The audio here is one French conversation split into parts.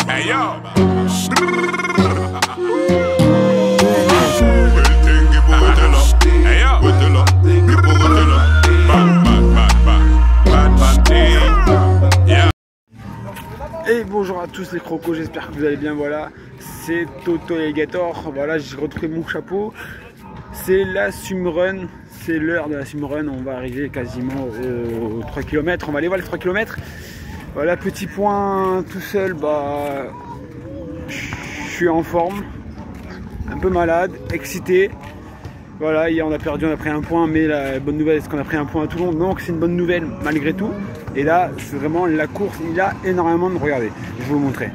Hey yo. Et bonjour à tous les crocos, j'espère que vous allez bien. Voilà, c'est Toto Alligator. Voilà, j'ai retrouvé mon chapeau. C'est la swimrun, c'est l'heure de la swimrun. On va arriver quasiment aux 3 km. On va aller voir les 3 km. Voilà, petit point tout seul, bah, je suis en forme, un peu malade, excité. Voilà, hier on a perdu, on a pris un point, mais la bonne nouvelle c'est qu'on a pris un point à Toulon, donc c'est une bonne nouvelle malgré tout. Et là, c'est vraiment la course, il y a énormément de... Regardez, je vais vous montrer.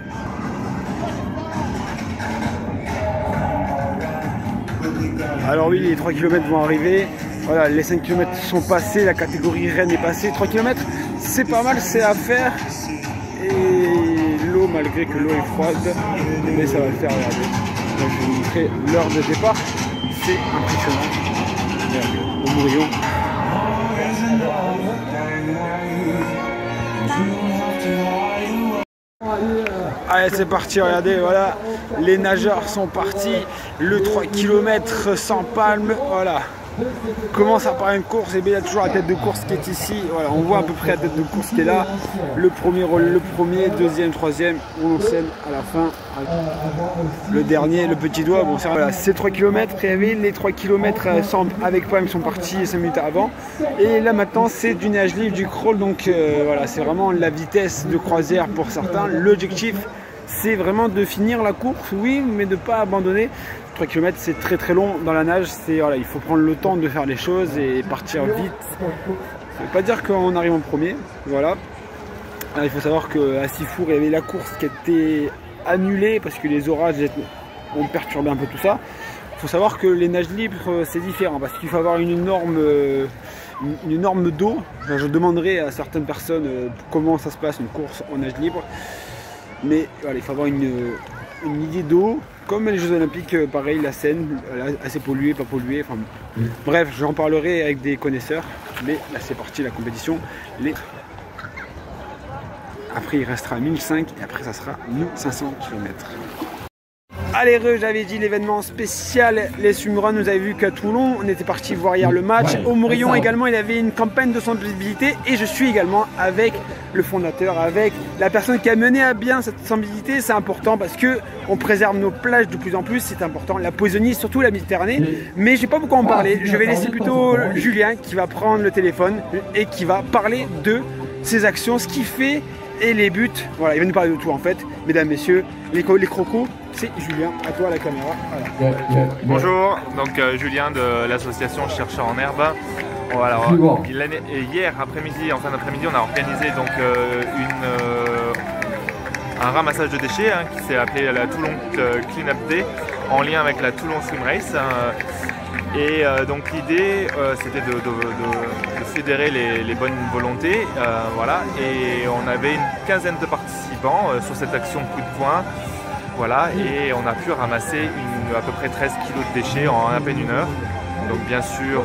Alors oui, les 3 km vont arriver. Voilà, les 5 km sont passés, la catégorie Rennes est passée. 3 km, c'est pas mal, c'est à faire. Et l'eau, malgré que l'eau est froide, mais ça va le faire, regardez. Là, je vais vous montrer l'heure de départ. C'est impressionnant. Regardez, au Mourillon. Allez, c'est parti, regardez, voilà, les nageurs sont partis, le 3 km sans palme, voilà. Commence à paraître une course, et bien il y a toujours la tête de course qui est ici, voilà, on voit à peu près la tête de course qui est là, le premier, deuxième, troisième, on enchaîne à la fin, le dernier, le petit doigt, bon voilà, c'est 3 km, les 3 km avec palme sont partis 5 minutes avant, et là maintenant c'est du nage libre, du crawl, donc voilà, c'est vraiment la vitesse de croisière pour certains, l'objectif c'est vraiment de finir la course, oui, mais de ne pas abandonner. 3 km c'est très très long dans la nage, voilà, il faut prendre le temps de faire les choses et partir vite. Ça ne veut pas dire qu'on arrive en premier, voilà. Alors, il faut savoir qu'à Sifour il y avait la course qui était annulée parce que les orages ont perturbé un peu tout ça. Il faut savoir que les nages libres c'est différent parce qu'il faut avoir une norme d'eau. Enfin, je demanderai à certaines personnes comment ça se passe une course en nage libre. Mais voilà, il faut avoir une idée d'eau, comme les Jeux Olympiques, pareil, la Seine, assez polluée, pas polluée, enfin, bref, j'en parlerai avec des connaisseurs, mais là c'est parti la compétition. Après il restera 1005 et après ça sera 1500 km. Allez, j'avais dit l'événement spécial, les swimruns, vous avez vu qu'à Toulon, on était parti voir hier le match. Au Mourillon également, il y avait une campagne de sensibilité et je suis également avec le fondateur, avec la personne qui a mené à bien cette sensibilité. C'est important parce que on préserve nos plages de plus en plus, c'est important. La Poisonnie, surtout la Méditerranée, mais je n'ai pas beaucoup en parler. Je vais laisser plutôt Julien qui va prendre le téléphone et qui va parler de ses actions, ce qu'il fait et les buts. Voilà, il va nous parler de tout en fait. Mesdames, messieurs, les crocos, c'est Julien, à toi la caméra. Voilà. Bonjour, donc Julien de l'association Chercheurs en Herbe. Bon, alors, hier après-midi, en fin d'après-midi, on a organisé donc un ramassage de déchets qui s'est appelé la Toulon Clean Up Day en lien avec la Toulon Swim Race. Et donc l'idée c'était de fédérer les bonnes volontés, voilà, et on avait une quinzaine de participants sur cette action coup de poing, voilà, et on a pu ramasser à peu près 13 kg de déchets en à peine une heure. Donc bien sûr,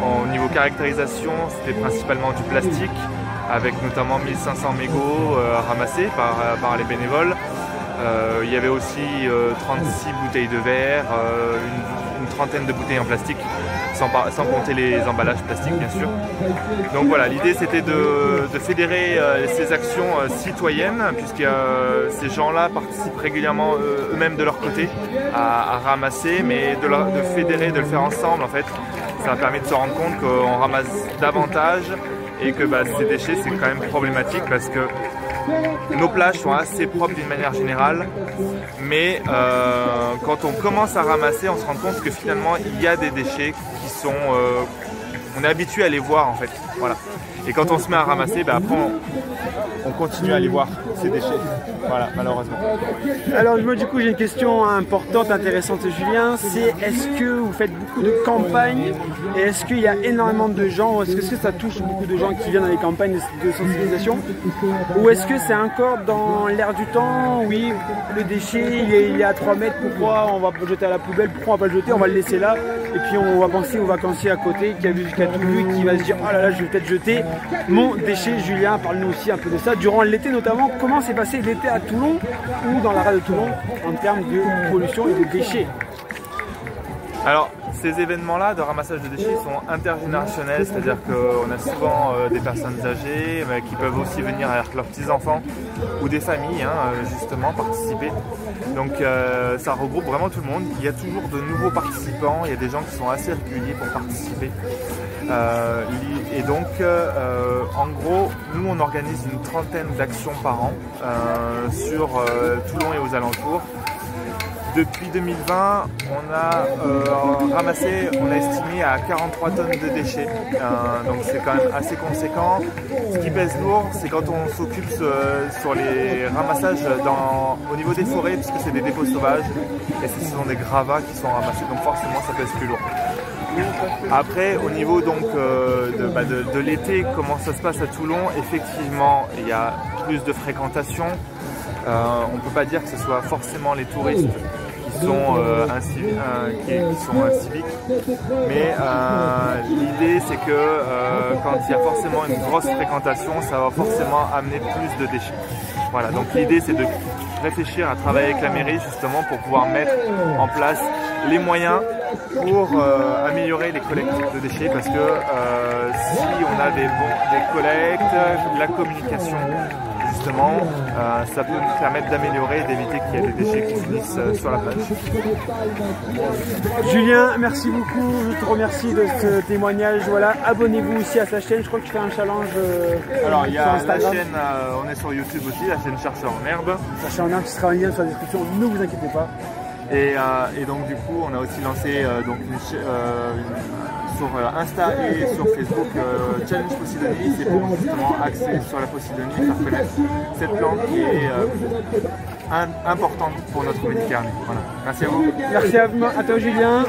au niveau caractérisation, c'était principalement du plastique, avec notamment 1500 mégots ramassés par les bénévoles. Il y avait aussi 36 bouteilles de verre, une trentaine de bouteilles en plastique, sans compter les emballages plastiques bien sûr. Donc voilà, l'idée c'était de fédérer ces actions citoyennes, puisque ces gens-là participent régulièrement eux-mêmes de leur côté à ramasser, mais de fédérer, de le faire ensemble en fait. Ça permet de se rendre compte qu'on ramasse davantage et que ces déchets c'est quand même problématique parce que nos plages sont assez propres d'une manière générale, mais quand on commence à ramasser, on se rend compte que finalement il y a des déchets qui sont... on est habitué à les voir en fait, voilà. Et quand on se met à ramasser, après on continue à les voir, ces déchets. Voilà, malheureusement. Alors moi du coup j'ai une question importante, intéressante Julien, c'est est-ce que vous faites beaucoup de campagnes et est-ce qu'il y a énormément de gens, ou est-ce que ça touche beaucoup de gens qui viennent dans les campagnes de sensibilisation, ou est-ce que c'est encore dans l'air du temps, oui le déchet il est à 3 mètres, pourquoi on va le jeter à la poubelle, pourquoi on va pas le jeter, on va le laisser là et puis on va penser aux vacanciers à côté qui a tout vu, qui va se dire oh là là je vais peut-être jeter mon déchet. Julien, parle-nous aussi un peu de ça, durant l'été notamment, comment s'est passé l'été à Toulon ou dans la rade de Toulon en termes de pollution et de déchets? Alors, ces événements-là de ramassage de déchets sont intergénérationnels, c'est-à-dire qu'on a souvent des personnes âgées mais qui peuvent aussi venir avec leurs petits-enfants ou des familles, justement, participer. Donc ça regroupe vraiment tout le monde. Il y a toujours de nouveaux participants, il y a des gens qui sont assez réguliers pour participer. Et donc, en gros, nous on organise une trentaine d'actions par an sur Toulon et aux alentours. Depuis 2020, on a estimé à 43 tonnes de déchets, donc c'est quand même assez conséquent. Ce qui pèse lourd, c'est quand on s'occupe sur les ramassages au niveau des forêts, puisque c'est des dépôts sauvages, et ce sont des gravats qui sont ramassés, donc forcément ça pèse plus lourd. Après, au niveau donc de l'été, comment ça se passe à Toulon, effectivement, il y a plus de fréquentation. On ne peut pas dire que ce soit forcément les touristes qui sont inciviques, mais l'idée c'est que quand il y a forcément une grosse fréquentation, ça va forcément amener plus de déchets. Voilà, donc l'idée c'est de réfléchir à travailler avec la mairie justement pour pouvoir mettre en place les moyens pour améliorer les collectes de déchets, parce que si on a des collectes, la communication justement, ça peut nous permettre d'améliorer et d'éviter qu'il y ait des déchets qui finissent sur la plage. Julien, merci beaucoup, je te remercie de ce témoignage. Voilà, abonnez-vous aussi à sa chaîne, je crois que tu fais un challenge Alors il y a sur Instagram. la chaîne, on est sur YouTube aussi, la chaîne Chercheurs en herbe. Chercheurs en herbe qui sera en lien sur la description, ne vous inquiétez pas. Et donc du coup on a aussi lancé sur Insta et sur Facebook Challenge Posidonie, c'est pour justement axer sur la Posidonie, faire connaître cette plante qui est importante pour notre Méditerranée. Voilà. Merci à vous. Merci à toi Julien.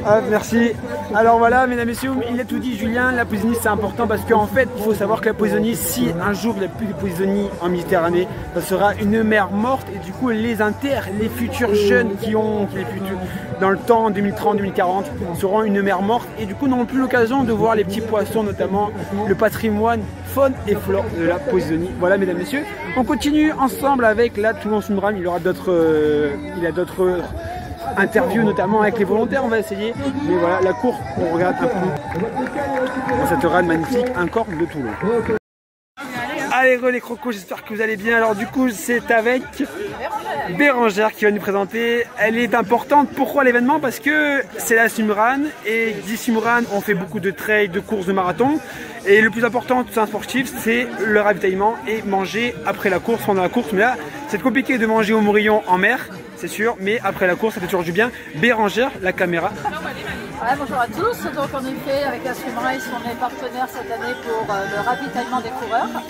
Ah, merci. Alors voilà, mesdames et messieurs, il a tout dit Julien, la posidonie c'est important parce qu'en fait, il faut savoir que la posidonie, si un jour il n'y a plus de posidonie en Méditerranée, ça sera une mer morte et du coup les futurs jeunes qui dans le temps 2030-2040 seront une mer morte et du coup n'auront plus l'occasion de voir les petits poissons, notamment le patrimoine faune et flore de la posidonie. Voilà mesdames et messieurs, on continue ensemble avec la Toulon Swim. Il aura d'autres interviews notamment avec les volontaires, on va essayer, mais voilà la course, on regarde un peu dans cette rade magnifique, un corps de Toulon. Allez les crocos, j'espère que vous allez bien. Alors du coup c'est avec Bérangère qui va nous présenter. Elle est importante, pourquoi l'événement? Parce que c'est la swimrun et dit swimrun on fait beaucoup de trail, de courses, de marathon. Et le plus important tout un sportif, c'est le ravitaillement et manger après la course, pendant la course. Mais là c'est compliqué de manger au Morillon en mer, c'est sûr, mais après la course ça fait toujours du bien. Bérangère, la caméra. Ouais, bonjour à tous, donc en effet avec la Swim Race on est partenaire cette année pour le ravitaillement des coureurs.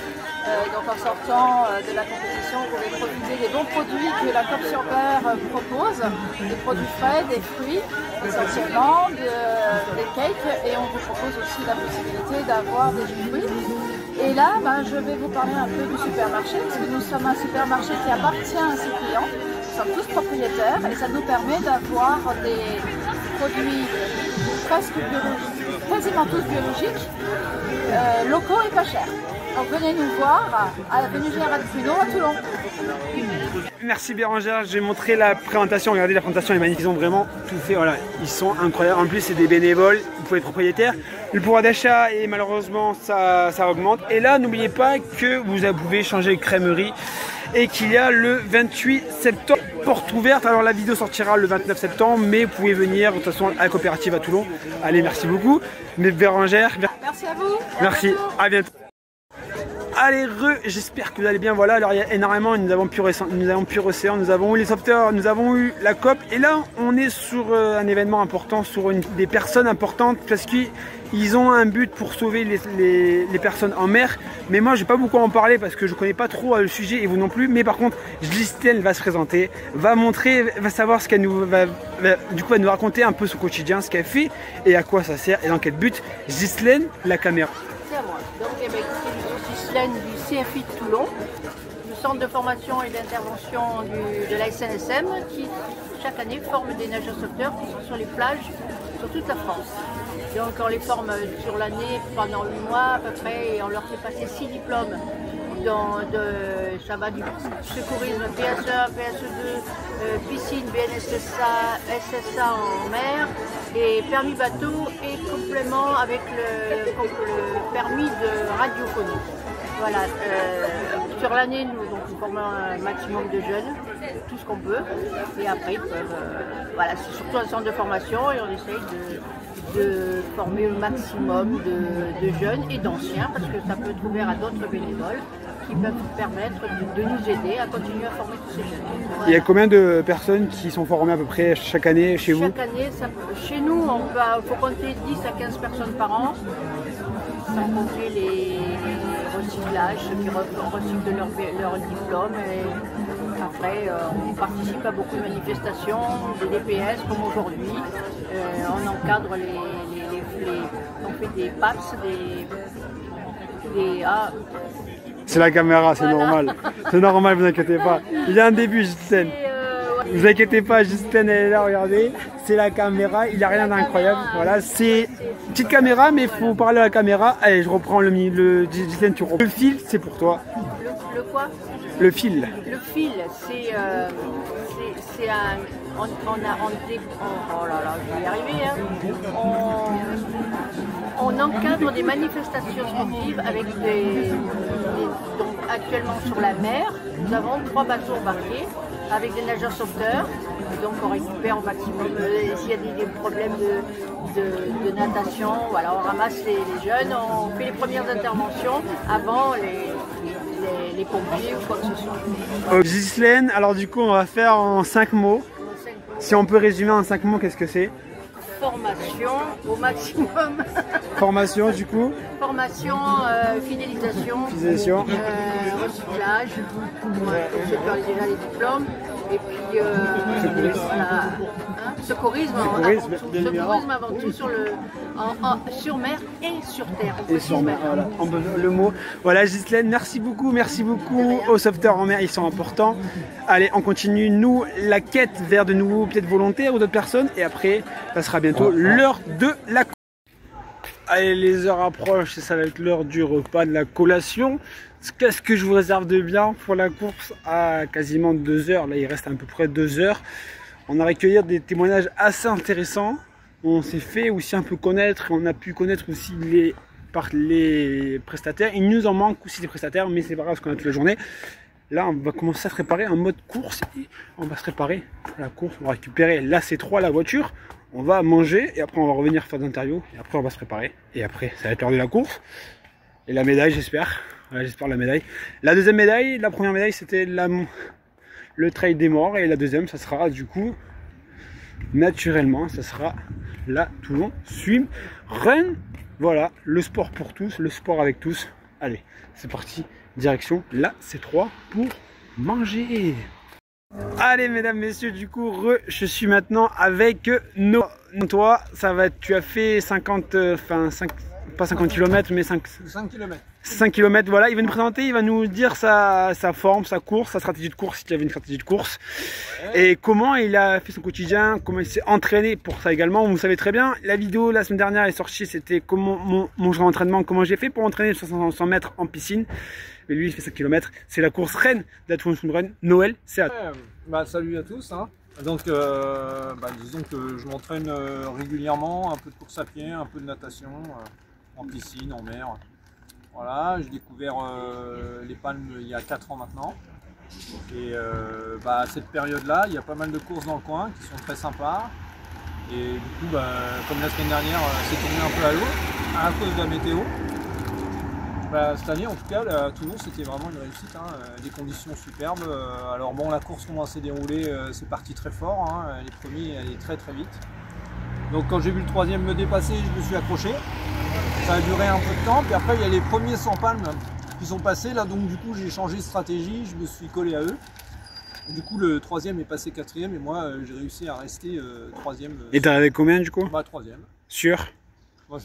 Donc en sortant de la compétition, vous pouvez profiter des bons produits que la COP sur Mer propose, des produits frais, des fruits essentiellement, des cakes, et on vous propose aussi la possibilité d'avoir des jus de fruits. Et là, je vais vous parler un peu du supermarché, parce que nous sommes un supermarché qui appartient à ses clients. Nous sommes tous propriétaires et ça nous permet d'avoir des produits presque biologiques, quasiment tous biologiques, locaux et pas chers. Donc venez nous voir à l'avenue Général Pruneau à Toulon. Merci Bérangère, je vais montrer la présentation. Regardez, la présentation est magnifique, ils ont vraiment tout fait. Voilà, ils sont incroyables. En plus, c'est des bénévoles, vous pouvez être propriétaire. Le pouvoir d'achat, et malheureusement, ça augmente. Et là, n'oubliez pas que vous pouvez changer de crèmerie et qu'il y a le 28 septembre, porte ouverte. Alors la vidéo sortira le 29 septembre, mais vous pouvez venir de toute façon à la coopérative à Toulon. Allez, merci beaucoup. Mais Bérangère, merci à vous. Merci, à bientôt. Allez, j'espère que vous allez bien. Voilà, alors il y a énormément, nous avons Pure Océan, nous avons eu les sauveteurs, nous avons eu la COP. Et là, on est sur un événement important, sur des personnes importantes parce qu'ils ont un but pour sauver les personnes en mer. Mais moi, je vais pas beaucoup en parler parce que je connais pas trop le sujet et vous non plus. Mais par contre, Ghislaine va se présenter, va montrer, va savoir ce qu'elle nous va nous raconter un peu son quotidien, ce qu'elle fait et à quoi ça sert et dans quel but. Ghislaine, la caméra. C'est à moi. Donc, écoutez, je suis Ghislaine du CFI de Toulon, du Centre de formation et d'intervention de la SNSM, qui chaque année forme des nageurs sauveteurs qui sont sur les plages sur toute la France. Donc on les forme sur l'année pendant 8 mois à peu près et on leur fait passer 6 diplômes. Ça va du secourisme PSE1, PSE2, piscine, BNSSA, SSA en mer et permis bateau et complément avec le permis de radiophonie. Voilà, sur l'année, nous formons un maximum de jeunes, tout ce qu'on peut, et après ils peuvent, voilà, c'est surtout un centre de formation et on essaye de former le maximum de jeunes et d'anciens, parce que ça peut être ouvert à d'autres bénévoles qui peuvent permettre de nous aider à continuer à former tous ces jeunes. Voilà. Il y a combien de personnes qui sont formées à peu près chaque année chez vous? Chaque année, chez nous, il faut compter 10 à 15 personnes par an, sans compter les recyclages, ceux qui recyclent leur diplôme. Et après, on participe à beaucoup de manifestations, des DPS comme aujourd'hui. On encadre on fait des PAPS, C'est la caméra, c'est voilà. Normal. C'est normal, vous inquiétez pas. Il y a un début, Ghislaine. Vous inquiétez pas, Ghislaine, elle est là, regardez. C'est la caméra, il n'y a rien d'incroyable. Voilà, c'est une petite caméra, mais il faut parler à la caméra. Allez, je reprends Ghislaine, tu reprends. Le fil, c'est pour toi. Le quoi? Le fil. Le fil, c'est un... oh là là, je vais y arriver. Hein. On encadre des manifestations sportives avec donc actuellement sur la mer, nous avons 3 bateaux embarqués avec des nageurs sauveteurs. Et donc on récupère au maximum s'il y a des problèmes de natation. Voilà, on ramasse les jeunes, on fait les premières interventions avant les pompiers ou quoi que ce soit. Ghislaine, alors du coup on va faire en 5 mots. Si on peut résumer en 5 mots, qu'est-ce que c'est? Formation au maximum. Formation du coup. Formation, fidélisation, recyclage, c'est déjà les diplômes. Et puis voilà, secourisme avant tout sur mer et sur terre. Et sur mer, voilà. Le mot. Voilà, Ghislaine, merci beaucoup aux sauveteurs en mer, ils sont importants. Allez, on continue, nous, la quête vers de nouveaux peut-être volontaires ou d'autres personnes. Et après, ça sera bientôt l'heure de la course. Allez, les heures approchent et ça va être l'heure du repas, de la collation. Qu'est-ce que je vous réserve de bien pour la course à quasiment 2 heures? Là, il reste à peu près 2 heures. On a recueilli des témoignages assez intéressants. On s'est fait aussi un peu connaître. On a pu connaître aussi par les prestataires. Il nous en manque aussi des prestataires, mais c'est pas grave parce qu'on a toute la journée. Là, on va commencer à se préparer en mode course et on va se préparer pour la course. On va récupérer la C3, la voiture. On va manger et après on va revenir faire des interviews. Et après on va se préparer. Et après, ça va être l'heure de la course. Et la médaille, j'espère. Voilà, j'espère la médaille. La deuxième médaille, la première médaille, c'était le trail des morts. Et la deuxième, ça sera du coup, naturellement, ça sera la Toulon Swim Run. Voilà, le sport pour tous, le sport avec tous. Allez, c'est parti. Direction la C3 pour manger. Allez mesdames, messieurs, du coup je suis maintenant avec toi, ça va, tu as fait 50, pas 50 km mais 5 km. 5 km, voilà, il va nous présenter, il va nous dire sa forme, sa course, sa stratégie de course, s'il avait une stratégie de course, ouais. Et comment il a fait son quotidien, comment il s'est entraîné pour ça également. Vous savez très bien, la vidéo la semaine dernière est sortie, c'était comment mon jour d'entraînement, comment j'ai fait pour entraîner 100 mètres en piscine. Mais lui il fait 5 km, c'est la course reine de la Toulon Swim Run. Noël, c'est à toi. Salut à tous. Hein. Donc disons que je m'entraîne régulièrement, un peu de course à pied, un peu de natation, en piscine, en mer. Voilà, j'ai découvert les palmes il y a 4 ans maintenant. Et à cette période-là, il y a pas mal de courses dans le coin qui sont très sympas. Et du coup, comme la semaine dernière, c'est tombé un peu à l'eau à cause de la météo. Bah, cette année, en tout cas, à Toulon, c'était vraiment une réussite. Hein. Des conditions superbes. Alors bon, la course, comment elle s'est déroulée, c'est parti très fort. Hein. Les premiers allaient très très vite. Donc quand j'ai vu le troisième me dépasser, je me suis accroché. Ça a duré un peu de temps. Puis après, il y a les premiers 100 palmes qui sont passés. Là, donc du coup, j'ai changé de stratégie. Je me suis collé à eux. Du coup, le troisième est passé quatrième et moi, j'ai réussi à rester troisième. Et t'es arrivé combien du coup? Bah, troisième. Sûr?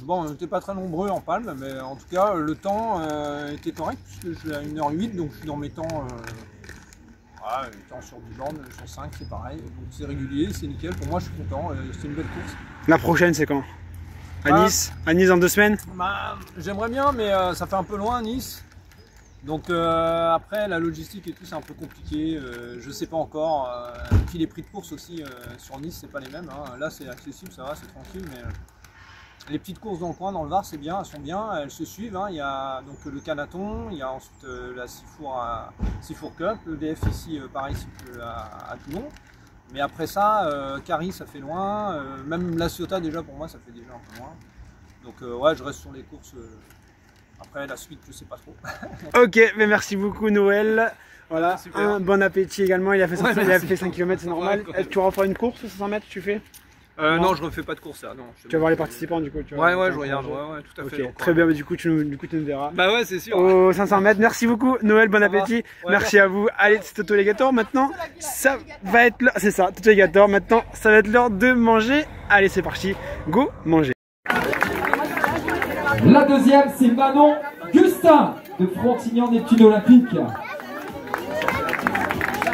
Bon, on n'était pas très nombreux en palme, mais en tout cas, le temps était correct puisque je suis à 1h08, donc je suis dans mes temps, les temps sur du bande, sur 5, c'est pareil. Donc c'est régulier, c'est nickel. Pour moi, je suis content. C'est une belle course. La prochaine, c'est quand? À Nice? À Nice dans 2 semaines? Bah, j'aimerais bien, mais ça fait un peu loin, Nice. Donc après, la logistique et tout, c'est un peu compliqué. Je sais pas encore. Puis les prix de course aussi sur Nice, c'est pas les mêmes. Hein. Là, c'est accessible, ça va, c'est tranquille, mais les petites courses dans le coin, dans le Var, c'est bien, elles sont bien, elles se suivent. Hein. Il y a donc le Canaton, il y a ensuite la Seafour Cup, le DF ici, pareil, à Toulon. Mais après ça, Carie, ça fait loin. Même la Ciotat, déjà, pour moi, ça fait déjà un peu loin. Donc ouais, je reste sur les courses. Après, la suite, je sais pas trop. Ok, mais merci beaucoup Noël. Voilà, un bon appétit également. Il a fait 5 km, c'est normal. Ouais, tu vas refaire une course 500 mètres, tu fais? Non, je refais pas de course là. Non, tu vas voir les participants du coup. Je regarde. Ouais, tout à fait. Ok, très bien, mais du coup tu nous verras. Bah ouais, c'est sûr. Aux 500 mètres. Merci beaucoup Noël, bon appétit. Merci à vous. Allez, c'est Toto Alligator. Maintenant, ça va être l'heure. C'est ça, Toto Alligator. Maintenant, ça va être l'heure de manger. Allez, c'est parti. Go, manger. La deuxième, c'est Manon Gustin de Frontignan Neptune Olympique.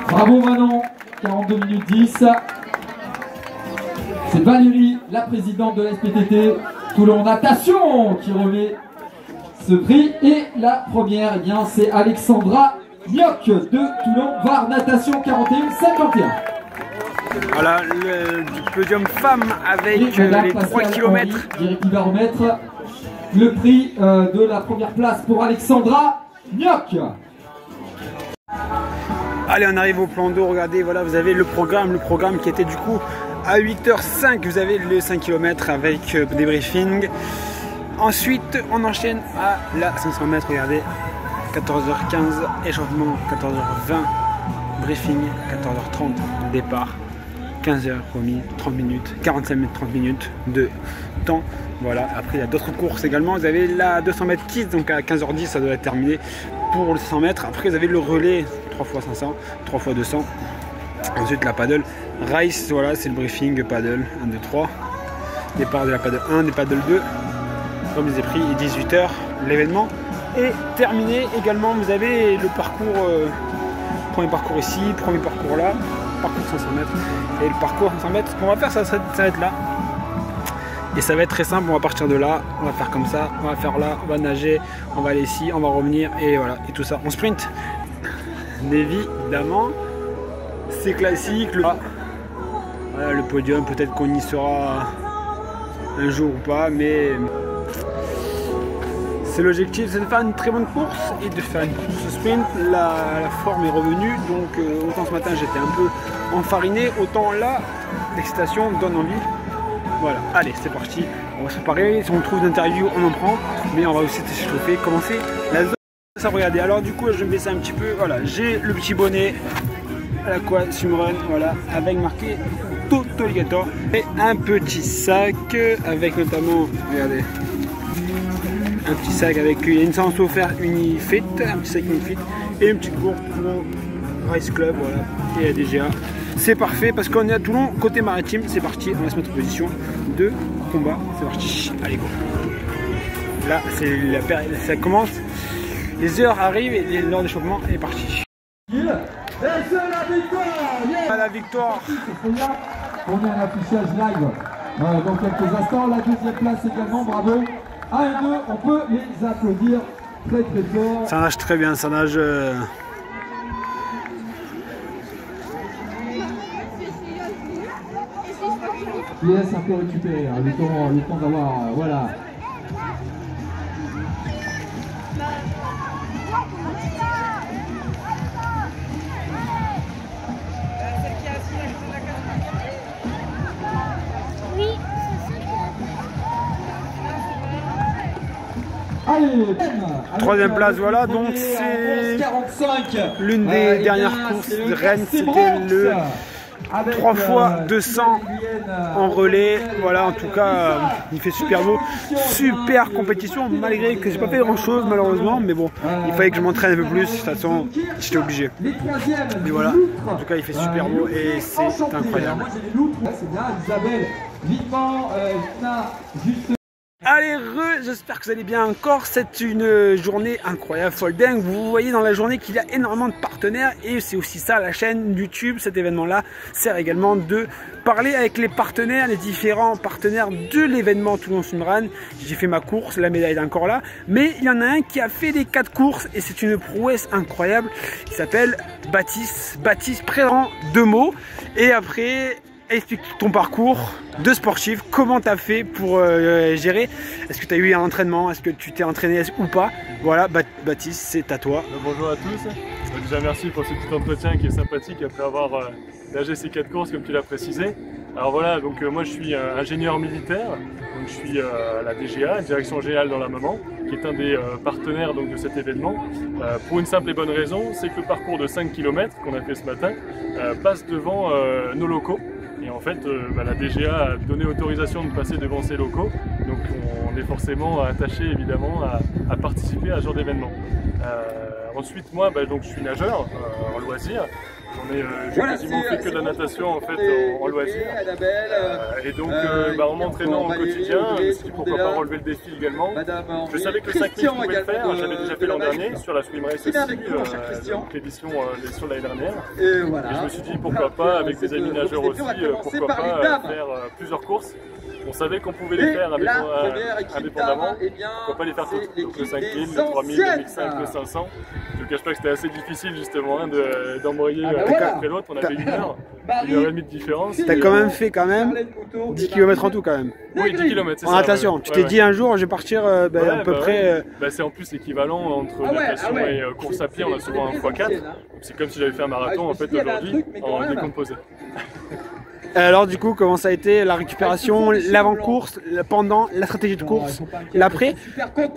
Bravo Manon, 42 minutes 10. C'est Valérie, la présidente de la SPTT Toulon Natation, qui remet ce prix. Et la première, eh bien, c'est Alexandra Nioc de Toulon Var Natation 41-51. Voilà le podium femme avec les 3 km. Qui va remettre le prix de la première place pour Alexandra Nioc. Allez, on arrive au plan d'eau. Regardez, voilà, vous avez le programme qui était du coup à 8h05. Vous avez le 5 km avec débriefing. Ensuite, on enchaîne à la 500 mètres. Regardez, 14h15, échauffement, 14h20, briefing, 14h30, départ. 15h remis, 30 minutes, 45 minutes, 30 minutes de temps. Voilà, après il y a d'autres courses également. Vous avez la 200 mètres kids, donc à 15h10 ça doit être terminé pour le 100 mètres. Après vous avez le relais, 3x500, 3x200. Ensuite la paddle race, voilà, c'est le briefing paddle 1, 2, 3. Départ de la paddle 1, des paddle 2. Comme je les ai pris, 18h, l'événement est terminé. Également vous avez le parcours, premier parcours ici, premier parcours là. Parcours 500 mètres et le parcours 500 mètres, ce qu'on va faire ça va être là et ça va être très simple. On va partir de là, on va faire comme ça, on va faire là, on va nager, on va aller ici, on va revenir et voilà, et tout ça en sprint. Évidemment c'est classique, voilà, le podium, peut-être qu'on y sera un jour ou pas, mais c'est l'objectif, c'est de faire une très bonne course et de faire une course sprint. La forme est revenue, donc autant ce matin j'étais un peu enfariné, autant là l'excitation donne envie. Voilà, allez c'est parti, on va se préparer, si on trouve d'interview on en prend, mais on va aussi s'échauffer, commencer la zone. Ça, regardez, alors du coup je vais me baisser un petit peu, voilà, j'ai le petit bonnet à la quad Swimrun, voilà, avec marqué Toto Alligator et un petit sac avec notamment, regardez, un petit sac avec une licence offerte Unifit, un petit sac Unifit et une petite gourde pour Race Club, voilà, et la DGA. C'est parfait parce qu'on est à Toulon, côté maritime, c'est parti, on va se mettre en position de combat, c'est parti, allez go. Là, c'est la période, ça commence, les heures arrivent et l'heure d'échauffement est partie. La victoire. On est à l'affichage live dans quelques instants. La deuxième place également, bravo. 1 et 2, on peut les applaudir très très fort. Ça nage très bien, ça nage. Je laisse un peu récupérer, hein, le temps d'avoir, voilà. Troisième place, voilà, donc c'est l'une des dernières courses de Rennes, c'était le 3 fois 200 en relais. Voilà, en tout cas, il fait super beau, super compétition, malgré que j'ai pas fait grand chose malheureusement, mais bon, il fallait que je m'entraîne un peu plus, de toute façon, j'étais obligé. Mais voilà, en tout cas, il fait super beau et c'est incroyable. Allez, j'espère que vous allez bien encore. C'est une journée incroyable, folle dingue. Vous voyez dans la journée qu'il y a énormément de partenaires et c'est aussi ça la chaîne YouTube. Cet événement-là sert également de parler avec les partenaires, les différents partenaires de l'événement Toulon Swimrun. J'ai fait ma course, la médaille est encore là, mais il y en a un qui a fait les 4 courses et c'est une prouesse incroyable. Il s'appelle Baptiste. Baptiste, présent 2 mots et après... Explique ton parcours de sportif, comment tu as fait pour gérer. Est-ce que tu as eu un entraînement? Est-ce que tu t'es entraîné ou pas? Voilà, Baptiste, c'est à toi. Bonjour à tous. Déjà merci pour ce petit entretien qui est sympathique après avoir nagé ces 4 courses comme tu l'as précisé. Alors voilà, donc moi je suis ingénieur militaire, donc je suis à la DGA, Direction Générale dans l'Armement, qui est un des partenaires donc, de cet événement. Pour une simple et bonne raison, c'est que le parcours de 5 km qu'on a fait ce matin passe devant nos locaux. Et en fait, la DGA a donné autorisation de passer devant ces locaux, donc on est forcément attaché évidemment à participer à ce genre d'événement. Ensuite, moi, donc, je suis nageur en loisir. J'ai quasiment fait que de la natation en fait en loisir. Et donc en m'entraînant au quotidien, je me suis dit pourquoi pas relever le défi également. Je savais que le 5000 je pouvais le faire, j'avais déjà fait l'an dernier sur la Swim Race aussi, l'édition de l'année dernière. Et je me suis dit pourquoi pas avec des amis nageurs aussi, pourquoi pas faire plusieurs courses. On savait qu'on pouvait les faire indépendamment, pourquoi pas les faire toutes, donc le 5000, le 3000, le 1005, le 500. Je ne cache pas que c'était assez difficile justement d'embrayer après l'autre, on avait 1 heure et demie de différence. Tu as quand même fait 10 km en tout quand même. Oui, 10 km, c'est ça. En natation, tu t'es dit un jour je vais partir à peu près... C'est en plus équivalent entre natation et course à pied, on a souvent un x4. C'est comme si j'avais fait un marathon en fait aujourd'hui en décomposé. Alors du coup, comment ça a été la récupération, l'avant-course, pendant, la stratégie de course, l'après?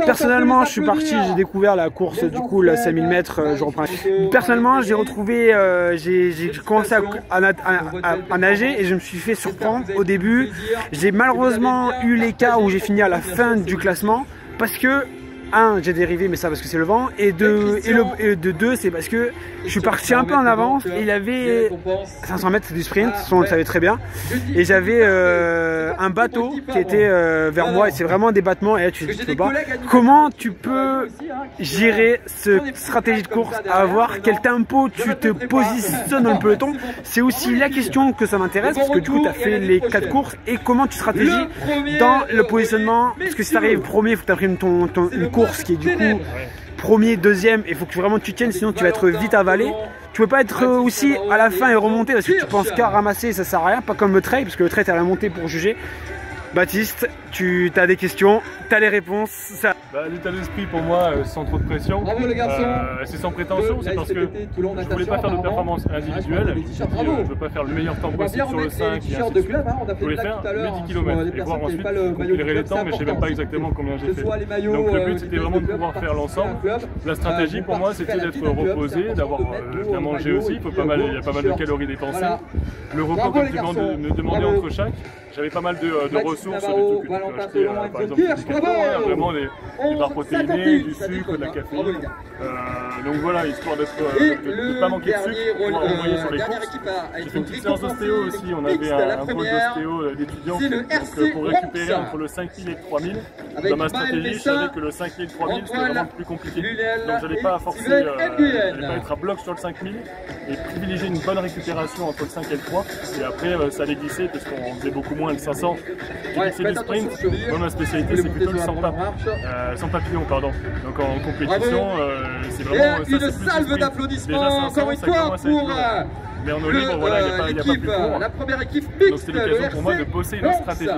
Personnellement, je suis parti, j'ai découvert la course, du coup, la 5000 mètres, je reprends. Personnellement, j'ai retrouvé, j'ai commencé à nager et je me suis fait surprendre au début. J'ai malheureusement eu les cas où j'ai fini à la fin du classement parce que j'ai dérivé, mais ça parce que c'est le vent, et de deux, c'est parce que je suis parti un peu en avance et il y avait 500 mètres, c'est du sprint, on le savait très bien, et j'avais un bateau qui était vers moi et c'est vraiment des battements et là tu peux pas. Comment tu peux gérer cette stratégie de course, avoir quel tempo tu te positionnes dans le peloton? C'est aussi la question que ça m'intéresse parce que du coup tu as fait les 4 courses et comment tu stratégies dans le positionnement, parce que si tu arrives premier, il faut que tu imprimes une course qui est du coup premier, deuxième, il faut que vraiment tu tiennes, sinon tu vas être vite avalé. Tu peux pas être aussi à la fin et remonter parce que tu penses qu'à ramasser, ça sert à rien, pas comme le trail, parce que le trail t'as la montée pour juger. Baptiste, tu as des questions, tu as les réponses. L'état d'esprit pour moi, sans trop de pression, c'est sans prétention, c'est parce que je ne voulais pas faire de performance individuelle, je ne veux pas faire le meilleur temps possible sur le 5 et ainsi de suite. Je voulais faire les 10 km et voir ensuite compiler les temps, mais je ne sais même pas exactement combien j'ai fait. Donc le but c'était vraiment de pouvoir faire l'ensemble. La stratégie pour moi c'était d'être reposé, d'avoir bien mangé aussi, il y a pas mal de calories dépensées. Le repas comme tu me demandais entre chaque, j'avais pas mal de ressources, des trucs que tu peux acheter, par exemple du carton, vraiment des barres protéinées, du sucre, de la caféine. Donc voilà, histoire de ne pas manquer de sucre, pour pouvoir envoyer sur les courses. J'ai fait une petite séance d'ostéo aussi, on avait un pôle d'ostéo d'étudiants pour récupérer entre le 5000 et le 3000. Dans ma stratégie, je savais que le 5000 et le 3000 c'était vraiment le plus compliqué. Donc j'allais pas forcer, j'allais pas être à bloc sur le 5000 et privilégier une bonne récupération entre le 5 et le 3. Et après ça allait glisser parce qu'on faisait beaucoup moins le 500. C'est du sprint, moi ma spécialité c'est plutôt le 100 papillons pardon. Donc en compétition c'est vraiment ça, une salve d'applaudissements encore une fois pour mais en eau libre, voilà, il n'y a pas plus court. La première équipe donc c'était l'occasion pour moi de bosser une stratégie.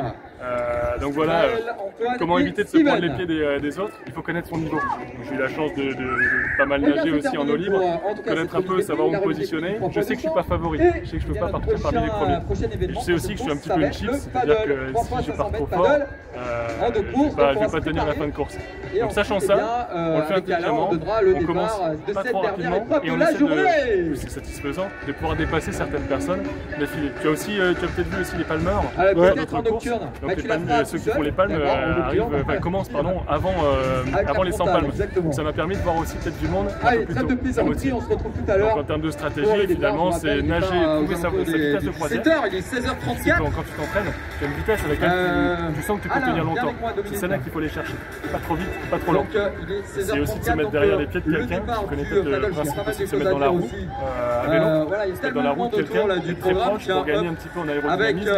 Donc voilà, comment éviter de se prendre les pieds des autres, il faut connaître son niveau. J'ai eu la chance de pas mal nager aussi en eau libre, connaître un peu, savoir où me positionner. Je sais que je suis pas favori, je sais que je peux pas partir parmi les premiers. Et je sais aussi que je suis un petit peu une chip, c'est-à-dire que si je pars trop fort, je vais pas tenir la fin de course. Donc sachant ça, on le fait intelligemment, on commence pas trop rapidement et on essaie de, c'est satisfaisant, de pouvoir dépasser certaines personnes d'affilée. Tu as peut-être vu aussi les palmeurs dans d'autres courses. Donc ceux qui font les palmes commencent avant les 100 palmes. Donc ça m'a permis de voir aussi peut-être du monde un peu plus tôt. Ça motive. Donc en termes de stratégie, finalement, c'est nager, trouver sa vitesse de croisière. Il est 16h34. Quand tu t'entraînes, tu as une vitesse avec laquelle tu sens que tu peux tenir longtemps. C'est celle-là qu'il faut aller chercher. Pas trop vite, pas trop lent. C'est aussi de se mettre derrière les pieds de quelqu'un. Tu connais peut-être le principe aussi de se mettre dans la roue à vélo. Se mettre dans la roue de quelqu'un qui est très proche pour gagner un petit peu en aérodynamisme.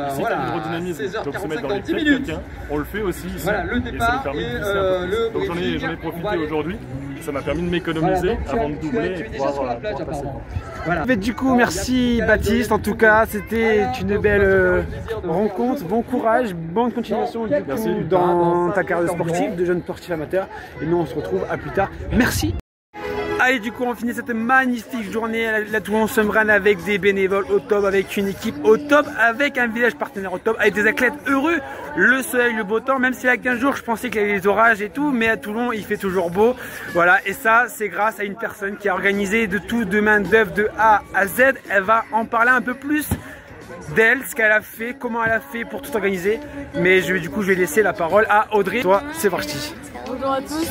Ici, tu as l'hydrodynamisme. Donc se mettre dans les pieds de quelqu'un, on le fait aussi ici. Et ça me permet de glisser un peu. Donc j'en ai profité aujourd'hui. Ça m'a permis de m'économiser avant de doubler et pouvoir passer. Voilà. Du coup, merci Baptiste. En tout cas, c'était une belle rencontre. Bon courage, bonne continuation du coup, dans ta carrière sportive de jeune sportif amateur. Et nous, on se retrouve à plus tard. Merci. Allez, du coup, on finit cette magnifique journée à la Toulon Swim Run avec des bénévoles au top, avec une équipe au top, avec un village partenaire au top, avec des athlètes heureux, le soleil, le beau temps. Même s'il y a 15 jours, je pensais qu'il y avait les orages et tout, mais à Toulon, il fait toujours beau. Voilà, et ça, c'est grâce à une personne qui a organisé de tout, de main d'œuvre, de A à Z. Elle va en parler un peu plus d'elle, ce qu'elle a fait, comment elle a fait pour tout organiser. Mais du coup, je vais laisser la parole à Audrey. Toi, c'est parti. Bonjour à tous,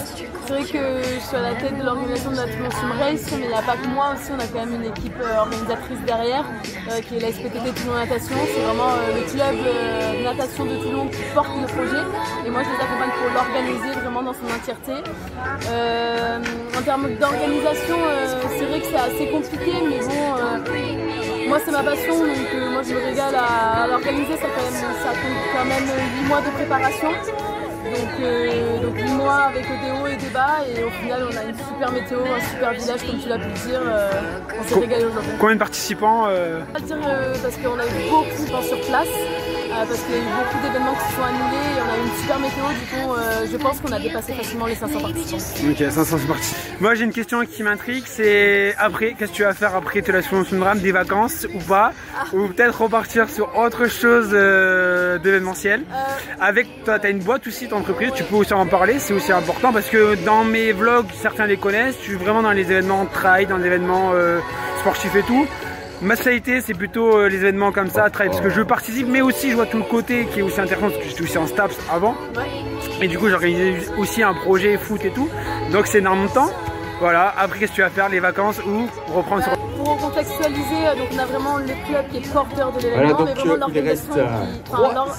c'est vrai que je suis à la tête de l'organisation de la Toulon Swim Race, mais il n'y a pas que moi aussi, on a quand même une équipe organisatrice derrière, qui est la SPTT Toulon Natation. C'est vraiment le club de natation de Toulon qui porte le projet, et moi je les accompagne pour l'organiser vraiment dans son entièreté. En termes d'organisation, c'est vrai que c'est assez compliqué, mais bon, moi c'est ma passion, donc moi je me régale à l'organiser. Ça compte quand même 8 mois de préparation. Donc 8 mois avec des hauts et des bas, et au final on a une super météo, un super village comme tu l'as pu le dire, on s'est régalé aujourd'hui. Combien de participants Pas dire parce qu'on a eu beaucoup de gens sur place, parce qu'il y a eu beaucoup d'événements qui se sont annulés et on a eu une super météo, du coup je pense qu'on a dépassé facilement les 500 participants. Ok, 500 participants. Moi j'ai une question qui m'intrigue, c'est après, qu'est-ce que tu vas faire après la Toulon Swim Run, des vacances ou pas, ou peut-être repartir sur autre chose d'événementiel. Avec toi, tu as une boîte aussi, ton entreprise, tu peux aussi en parler, c'est aussi important parce que dans mes vlogs, certains les connaissent, je suis vraiment dans les événements trail, dans les événements sportifs et tout. Ma spécialité, c'est plutôt les événements comme ça, trail, parce que je participe, mais aussi je vois tout le côté qui est aussi intéressant parce que j'étais aussi en STAPS avant. Et du coup, j'ai organisé aussi un projet foot et tout, donc c'est énormément de temps. Voilà, après qu'est-ce que tu vas faire, les vacances ou reprendre sur... Pour contextualiser, donc on a vraiment le club qui est porteur de l'événement, voilà, mais vraiment l'organisation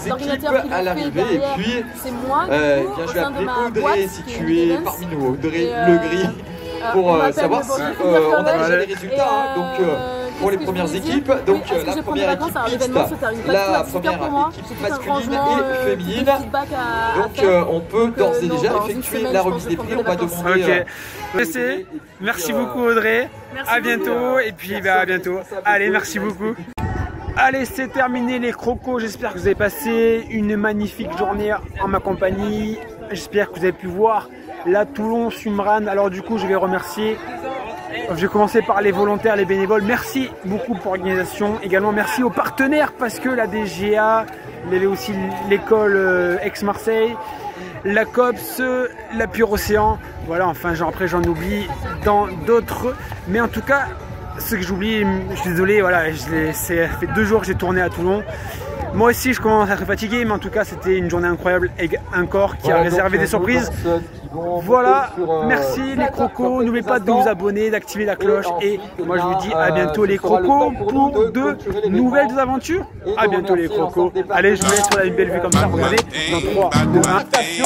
l'organisateur qui à l'arrivée, et puis c'est moi, je vais appeler Audrey si tu es parmi nous, Audrey Legris, pour savoir si on a déjà des résultats, donc pour les premières équipes, donc la première équipe mixte, la première équipe masculine et féminine, donc on peut d'ores et déjà effectuer la remise des prix, on va demander... Merci beaucoup Audrey, à bientôt et puis à bientôt. Allez, merci beaucoup. Allez, c'est terminé les crocos, j'espère que vous avez passé une magnifique journée en ma compagnie. J'espère que vous avez pu voir la Toulon Swim Run. Alors du coup, je vais remercier, je vais commencer par les volontaires, les bénévoles. Merci beaucoup pour l'organisation. Également, merci aux partenaires parce que la DGA, il y a aussi l'école Aix-Marseille, la COPS, la Pure Océan, voilà, enfin après j'en oublie dans d'autres, mais en tout cas ce que j'oublie, je suis désolé, voilà, ça fait 2 jours que j'ai tourné à Toulon. Moi aussi je commence à être fatigué, mais en tout cas c'était une journée incroyable et un corps qui a réservé des surprises. Voilà, merci les crocos, n'oubliez pas de vous abonner, d'activer la cloche, et moi je vous dis à bientôt les crocos pour de nouvelles aventures. À bientôt les crocos. Allez, je vous laisse sur une belle vue comme ça, regardez, dans 3, 2, 1, action.